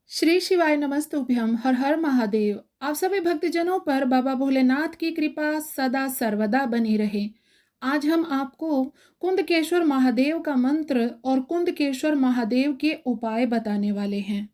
श्री शिवाय नमस्तुभ्यम। हर हर महादेव। आप सभी भक्तजनों पर बाबा भोलेनाथ की कृपा सदा सर्वदा बनी रहे। आज हम आपको कुंदकेश्वर महादेव का मंत्र और कुंदकेश्वर महादेव के उपाय बताने वाले हैं।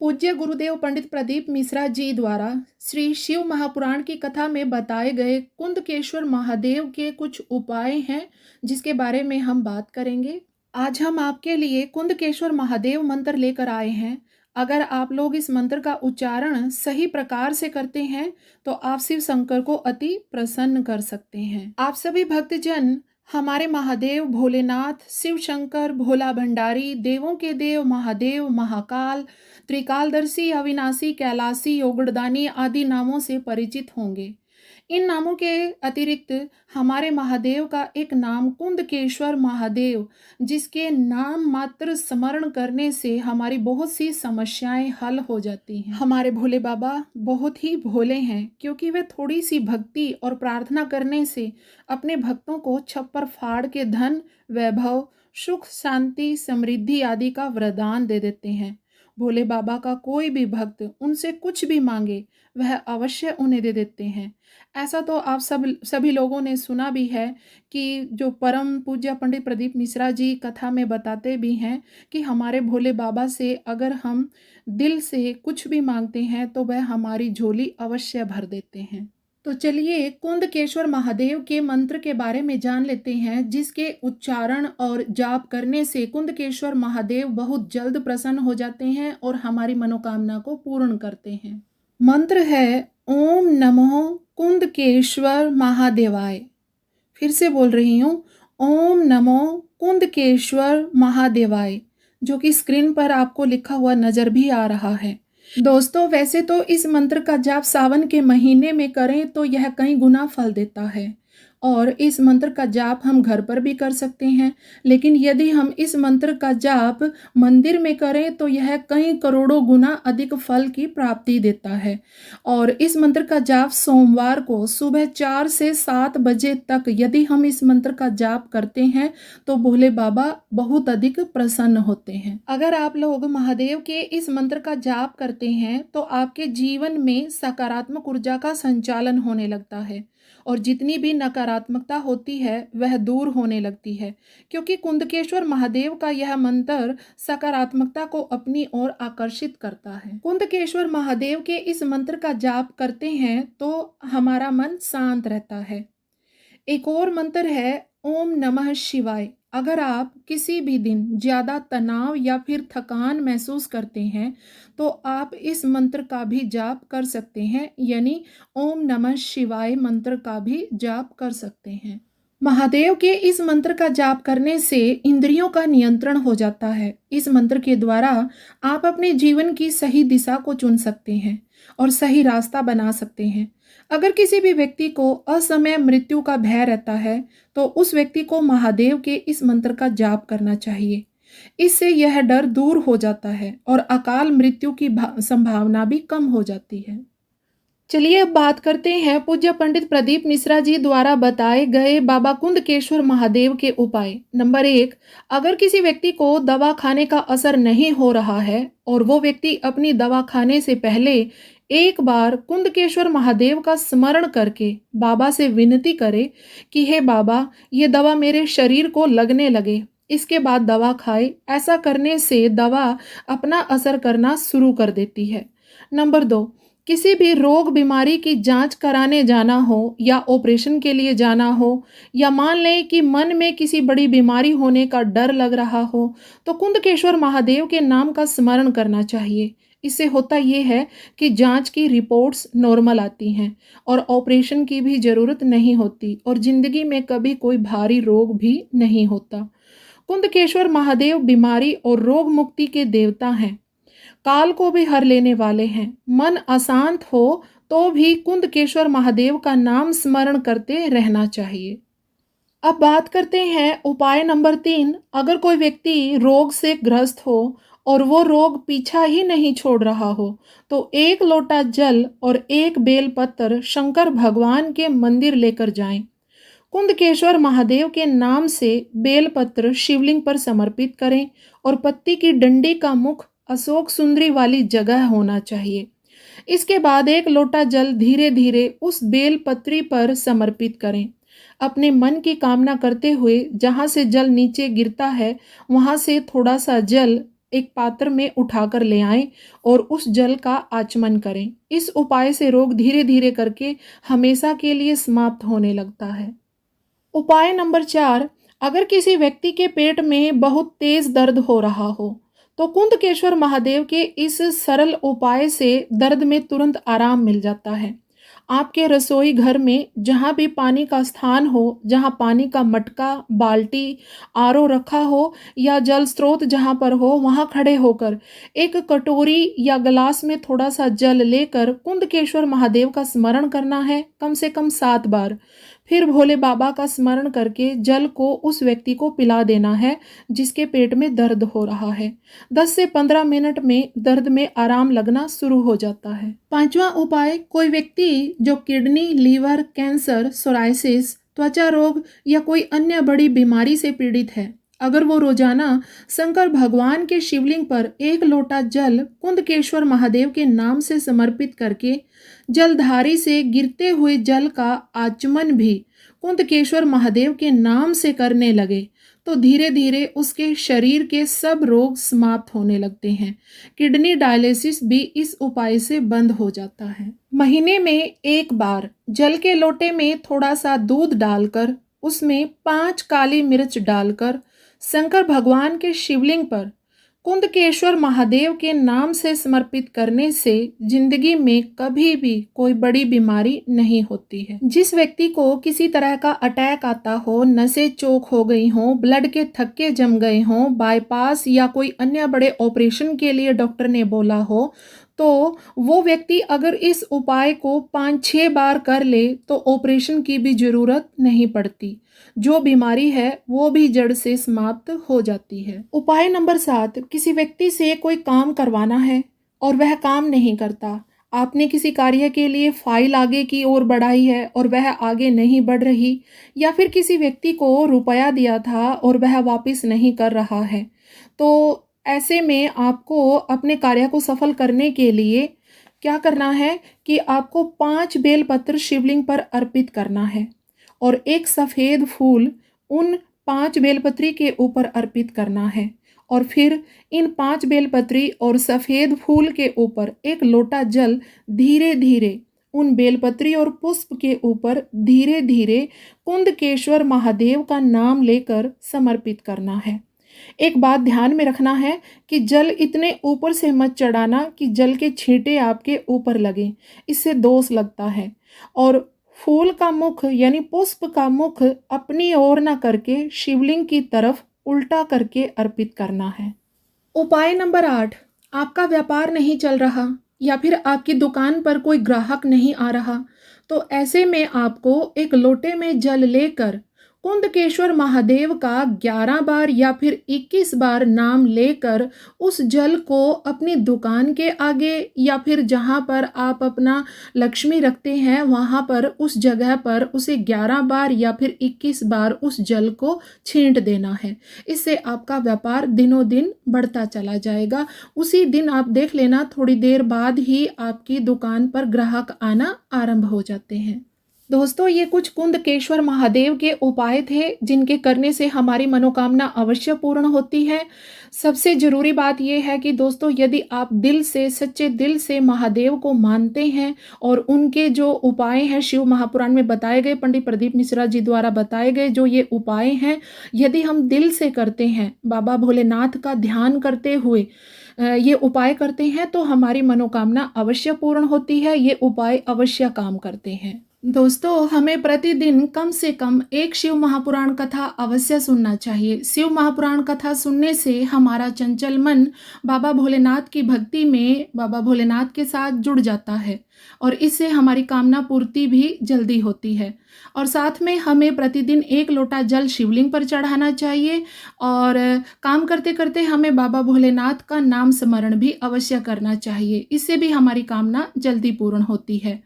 पूज्य गुरुदेव पंडित प्रदीप मिश्रा जी द्वारा श्री शिव महापुराण की कथा में बताए गए कुंदकेश्वर महादेव के कुछ उपाय हैं, जिसके बारे में हम बात करेंगे। आज हम आपके लिए कुंदकेश्वर महादेव मंत्र लेकर आए हैं। अगर आप लोग इस मंत्र का उच्चारण सही प्रकार से करते हैं तो आप शिव शंकर को अति प्रसन्न कर सकते हैं। आप सभी भक्तजन हमारे महादेव भोलेनाथ, शिव शंकर, भोला भंडारी, देवों के देव महादेव, महाकाल, त्रिकालदर्शी, अविनाशी, कैलाशी, योगड़दानी आदि नामों से परिचित होंगे। इन नामों के अतिरिक्त हमारे महादेव का एक नाम कुंदकेश्वर महादेव, जिसके नाम मात्र स्मरण करने से हमारी बहुत सी समस्याएं हल हो जाती हैं। हमारे भोले बाबा बहुत ही भोले हैं, क्योंकि वे थोड़ी सी भक्ति और प्रार्थना करने से अपने भक्तों को छप्पर फाड़ के धन, वैभव, सुख, शांति, समृद्धि आदि का वरदान दे देते हैं। भोले बाबा का कोई भी भक्त उनसे कुछ भी मांगे वह अवश्य उन्हें दे देते हैं। ऐसा तो आप सभी लोगों ने सुना भी है कि जो परम पूज्य पंडित प्रदीप मिश्रा जी कथा में बताते भी हैं कि हमारे भोले बाबा से अगर हम दिल से कुछ भी मांगते हैं तो वह हमारी झोली अवश्य भर देते हैं। तो चलिए कुंदकेश्वर महादेव के मंत्र के बारे में जान लेते हैं, जिसके उच्चारण और जाप करने से कुंदकेश्वर महादेव बहुत जल्द प्रसन्न हो जाते हैं और हमारी मनोकामना को पूर्ण करते हैं। मंत्र है ओम नमो कुंदकेश्वर महादेवाय। फिर से बोल रही हूँ, ओम नमो कुंदकेश्वर महादेवाय, जो कि स्क्रीन पर आपको लिखा हुआ नजर भी आ रहा है। दोस्तों, वैसे तो इस मंत्र का जाप सावन के महीने में करें तो यह कई गुना फल देता है और इस मंत्र का जाप हम घर पर भी कर सकते हैं, लेकिन यदि हम इस मंत्र का जाप मंदिर में करें तो यह कई करोड़ों गुना अधिक फल की प्राप्ति देता है। और इस मंत्र का जाप सोमवार को सुबह 4 से 7 बजे तक यदि हम इस मंत्र का जाप करते हैं तो भोले बाबा बहुत अधिक प्रसन्न होते हैं। अगर आप लोग महादेव के इस मंत्र का जाप करते हैं तो आपके जीवन में सकारात्मक ऊर्जा का संचालन होने लगता है और जितनी भी नकारात्मकता होती है वह दूर होने लगती है, क्योंकि कुंदकेश्वर महादेव का यह मंत्र सकारात्मकता को अपनी ओर आकर्षित करता है। कुंदकेश्वर महादेव के इस मंत्र का जाप करते हैं तो हमारा मन शांत रहता है। एक और मंत्र है ओम नमः शिवाय। अगर आप किसी भी दिन ज़्यादा तनाव या फिर थकान महसूस करते हैं तो आप इस मंत्र का भी जाप कर सकते हैं, यानी ओम नमः शिवाय मंत्र का भी जाप कर सकते हैं। महादेव के इस मंत्र का जाप करने से इंद्रियों का नियंत्रण हो जाता है। इस मंत्र के द्वारा आप अपने जीवन की सही दिशा को चुन सकते हैं और सही रास्ता बना सकते हैं। अगर किसी भी व्यक्ति को असमय मृत्यु का भय रहता है तो उस व्यक्ति को महादेव के इस मंत्र का जाप करना चाहिए। इससे यह डर दूर हो जाता है और अकाल मृत्यु की संभावना भी कम हो जाती है। चलिए अब बात करते हैं पूज्य पंडित प्रदीप मिश्रा जी द्वारा बताए गए बाबा कुंदकेश्वर महादेव के उपाय। नंबर 1, अगर किसी व्यक्ति को दवा खाने का असर नहीं हो रहा है और वो व्यक्ति अपनी दवा खाने से पहले एक बार कुंदकेश्वर महादेव का स्मरण करके बाबा से विनती करे कि हे बाबा, ये दवा मेरे शरीर को लगने लगे, इसके बाद दवा खाए। ऐसा करने से दवा अपना असर करना शुरू कर देती है। नंबर 2, किसी भी रोग बीमारी की जांच कराने जाना हो या ऑपरेशन के लिए जाना हो, या मान लें कि मन में किसी बड़ी बीमारी होने का डर लग रहा हो, तो कुंदकेश्वर महादेव के नाम का स्मरण करना चाहिए। इससे होता ये है कि जांच की रिपोर्ट्स नॉर्मल आती हैं और ऑपरेशन की भी ज़रूरत नहीं होती और ज़िंदगी में कभी कोई भारी रोग भी नहीं होता। कुंदकेश्वर महादेव बीमारी और रोग मुक्ति के देवता हैं, काल को भी हर लेने वाले हैं। मन अशांत हो तो भी कुंदकेश्वर महादेव का नाम स्मरण करते रहना चाहिए। अब बात करते हैं उपाय नंबर 3। अगर कोई व्यक्ति रोग से ग्रस्त हो और वो रोग पीछा ही नहीं छोड़ रहा हो तो 1 लोटा जल और 1 बेलपत्र शंकर भगवान के मंदिर लेकर जाएं। कुंदकेश्वर महादेव के नाम से बेलपत्र शिवलिंग पर समर्पित करें और पत्ती की डंडी का मुख अशोक सुंदरी वाली जगह होना चाहिए। इसके बाद एक लोटा जल धीरे धीरे उस बेल पत्री पर समर्पित करें। अपने मन की कामना करते हुए जहाँ से जल नीचे गिरता है वहाँ से थोड़ा सा जल एक पात्र में उठाकर ले आएं और उस जल का आचमन करें। इस उपाय से रोग धीरे धीरे करके हमेशा के लिए समाप्त होने लगता है। उपाय नंबर 4, अगर किसी व्यक्ति के पेट में बहुत तेज दर्द हो रहा हो तो कुंदकेश्वर महादेव के इस सरल उपाय से दर्द में तुरंत आराम मिल जाता है। आपके रसोई घर में जहाँ भी पानी का स्थान हो, जहाँ पानी का मटका, बाल्टी, आरओ रखा हो या जल स्रोत जहाँ पर हो, वहाँ खड़े होकर एक कटोरी या गिलास में थोड़ा सा जल लेकर कुंदकेश्वर महादेव का स्मरण करना है कम से कम 7 बार। फिर भोले बाबा का स्मरण करके जल को उस व्यक्ति को पिला देना है जिसके पेट में दर्द हो रहा है। 10 से 15 मिनट में दर्द में आराम लगना शुरू हो जाता है। 5वां उपाय, कोई व्यक्ति जो किडनी, लीवर, कैंसर, सोराइसिस, त्वचा रोग या कोई अन्य बड़ी बीमारी से पीड़ित है, अगर वो रोजाना शंकर भगवान के शिवलिंग पर 1 लोटा जल कुंदकेश्वर महादेव के नाम से समर्पित करके जलधारी से गिरते हुए जल का आचमन भी कुंदकेश्वर महादेव के नाम से करने लगे तो धीरे धीरे उसके शरीर के सब रोग समाप्त होने लगते हैं। किडनी डायलिसिस भी इस उपाय से बंद हो जाता है। महीने में 1 बार जल के लोटे में थोड़ा सा दूध डालकर उसमें 5 काली मिर्च डालकर शंकर भगवान के शिवलिंग पर कुंदकेश्वर महादेव के नाम से समर्पित करने से जिंदगी में कभी भी कोई बड़ी बीमारी नहीं होती है। जिस व्यक्ति को किसी तरह का अटैक आता हो, नसें चोक हो गई हो, ब्लड के थक्के जम गए हो, बाईपास या कोई अन्य बड़े ऑपरेशन के लिए डॉक्टर ने बोला हो, तो वो व्यक्ति अगर इस उपाय को 5-6 बार कर ले तो ऑपरेशन की भी जरूरत नहीं पड़ती। जो बीमारी है वो भी जड़ से समाप्त हो जाती है। उपाय नंबर 7, किसी व्यक्ति से कोई काम करवाना है और वह काम नहीं करता। आपने किसी कार्य के लिए फाइल आगे की ओर बढ़ाई है और वह आगे नहीं बढ़ रही, या फिर किसी व्यक्ति को रुपया दिया था और वह वापस नहीं कर रहा है, तो ऐसे में आपको अपने कार्य को सफल करने के लिए क्या करना है कि आपको 5 बेलपत्र शिवलिंग पर अर्पित करना है और एक सफ़ेद फूल उन 5 बेलपत्री के ऊपर अर्पित करना है और फिर इन 5 बेलपत्री और सफ़ेद फूल के ऊपर 1 लोटा जल धीरे धीरे उन बेलपत्री और पुष्प के ऊपर धीरे धीरे कुंदकेश्वर महादेव का नाम लेकर समर्पित करना है। एक बात ध्यान में रखना है कि जल इतने ऊपर से मत चढ़ाना कि जल के छींटे आपके ऊपर लगे, इससे दोष लगता है। और फूल का मुख यानी पुष्प का मुख अपनी ओर न करके शिवलिंग की तरफ उल्टा करके अर्पित करना है। उपाय नंबर 8, आपका व्यापार नहीं चल रहा या फिर आपकी दुकान पर कोई ग्राहक नहीं आ रहा, तो ऐसे में आपको एक लोटे में जल लेकर कुंदकेश्वर महादेव का 11 बार या फिर 21 बार नाम लेकर उस जल को अपनी दुकान के आगे या फिर जहाँ पर आप अपना लक्ष्मी रखते हैं वहाँ पर उस जगह पर उसे 11 बार या फिर 21 बार उस जल को छींट देना है। इससे आपका व्यापार दिनों दिन बढ़ता चला जाएगा। उसी दिन आप देख लेना, थोड़ी देर बाद ही आपकी दुकान पर ग्राहक आना आरंभ हो जाते हैं। दोस्तों, ये कुछ कुंदकेश्वर महादेव के उपाय थे जिनके करने से हमारी मनोकामना अवश्य पूर्ण होती है। सबसे ज़रूरी बात यह है कि दोस्तों, यदि आप दिल से, सच्चे दिल से महादेव को मानते हैं और उनके जो उपाय हैं शिव महापुराण में बताए गए, पंडित प्रदीप मिश्रा जी द्वारा बताए गए जो ये उपाय हैं, यदि हम दिल से करते हैं, बाबा भोलेनाथ का ध्यान करते हुए ये उपाय करते हैं, तो हमारी मनोकामना अवश्य पूर्ण होती है। ये उपाय अवश्य काम करते हैं। दोस्तों, हमें प्रतिदिन कम से कम 1 शिव महापुराण कथा अवश्य सुनना चाहिए। शिव महापुराण कथा सुनने से हमारा चंचल मन बाबा भोलेनाथ की भक्ति में बाबा भोलेनाथ के साथ जुड़ जाता है और इससे हमारी कामना पूर्ति भी जल्दी होती है। और साथ में हमें प्रतिदिन 1 लोटा जल शिवलिंग पर चढ़ाना चाहिए और काम करते करते हमें बाबा भोलेनाथ का नाम स्मरण भी अवश्य करना चाहिए। इससे भी हमारी कामना जल्दी पूर्ण होती है।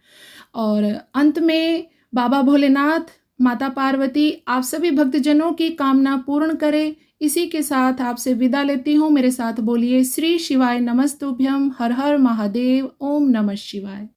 और अंत में बाबा भोलेनाथ माता पार्वती आप सभी भक्तजनों की कामना पूर्ण करे। इसी के साथ आपसे विदा लेती हूँ। मेरे साथ बोलिए श्री शिवाय नमस्तुभ्यम, हर हर महादेव, ओम नमः शिवाय।